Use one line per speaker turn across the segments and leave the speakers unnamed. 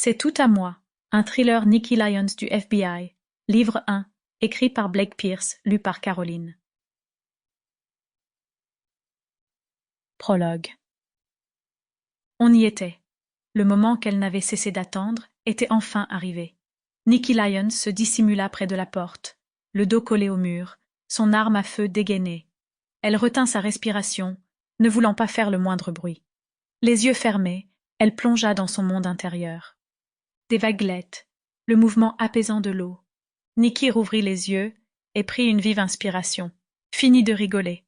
C'est tout à moi, un thriller Nicky Lyons du FBI, livre 1, écrit par Blake Pierce, lu par Caroline. Prologue. On y était. Le moment qu'elle n'avait cessé d'attendre était enfin arrivé. Nicky Lyons se dissimula près de la porte, le dos collé au mur, son arme à feu dégainée. Elle retint sa respiration, ne voulant pas faire le moindre bruit. Les yeux fermés, elle plongea dans son monde intérieur. Des vaguelettes, le mouvement apaisant de l'eau. Nicky rouvrit les yeux et prit une vive inspiration. Finit de rigoler.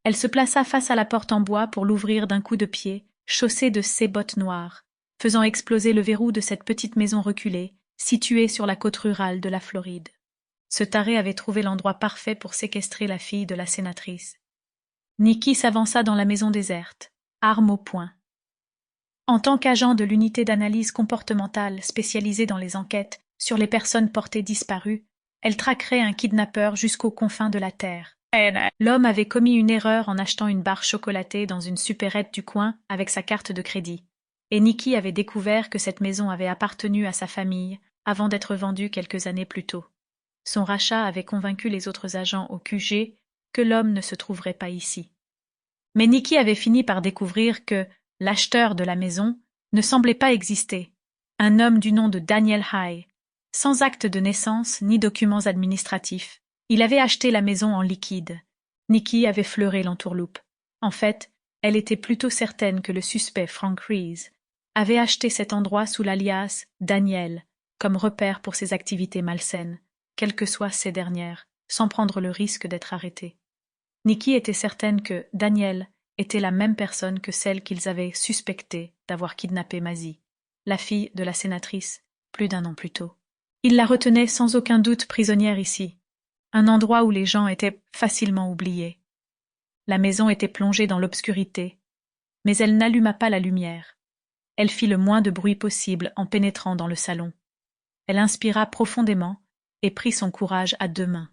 Elle se plaça face à la porte en bois pour l'ouvrir d'un coup de pied, chaussée de ses bottes noires, faisant exploser le verrou de cette petite maison reculée, située sur la côte rurale de la Floride. Ce taré avait trouvé l'endroit parfait pour séquestrer la fille de la sénatrice. Nicky s'avança dans la maison déserte, arme au poing. En tant qu'agent de l'unité d'analyse comportementale spécialisée dans les enquêtes sur les personnes portées disparues, elle traquerait un kidnappeur jusqu'aux confins de la Terre. L'homme avait commis une erreur en achetant une barre chocolatée dans une supérette du coin avec sa carte de crédit, et Nicky avait découvert que cette maison avait appartenu à sa famille avant d'être vendue quelques années plus tôt. Son rachat avait convaincu les autres agents au QG que l'homme ne se trouverait pas ici. Mais Nicky avait fini par découvrir que l'acheteur de la maison ne semblait pas exister, un homme du nom de Daniel High, sans acte de naissance ni documents administratifs. Il avait acheté la maison en liquide. Nicky avait fleuré l'entourloupe. En fait, elle était plutôt certaine que le suspect Frank Reese avait acheté cet endroit sous l'alias Daniel, comme repère pour ses activités malsaines, quelles que soient ces dernières, sans prendre le risque d'être arrêté. Nicky était certaine que Daniel était la même personne que celle qu'ils avaient suspectée d'avoir kidnappé Mazzie, la fille de la sénatrice, plus d'un an plus tôt. Il la retenait sans aucun doute prisonnière ici, un endroit où les gens étaient facilement oubliés. La maison était plongée dans l'obscurité, mais elle n'alluma pas la lumière. Elle fit le moins de bruit possible en pénétrant dans le salon. Elle inspira profondément et prit son courage à deux mains.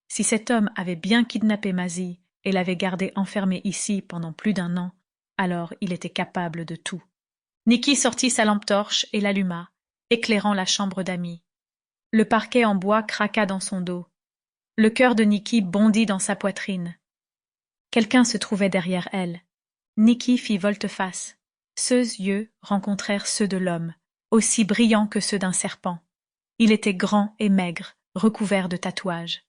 Si cet homme avait bien kidnappé Mazzie et l'avait gardée enfermée ici pendant plus d'un an, alors il était capable de tout. Nicky sortit sa lampe torche et l'alluma, éclairant la chambre d'amis. Le parquet en bois craqua dans son dos. Le cœur de Nicky bondit dans sa poitrine. Quelqu'un se trouvait derrière elle. Nicky fit volte-face. Ses yeux rencontrèrent ceux de l'homme, aussi brillants que ceux d'un serpent. Il était grand et maigre, recouvert de tatouages.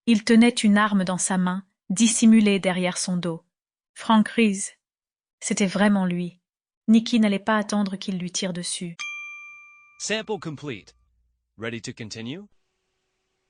Il tenait une arme dans sa main, dissimulée derrière son dos. Frank Reese. C'était vraiment lui. Nicky n'allait pas attendre qu'il lui tire dessus.
Sample complete. Ready to continue?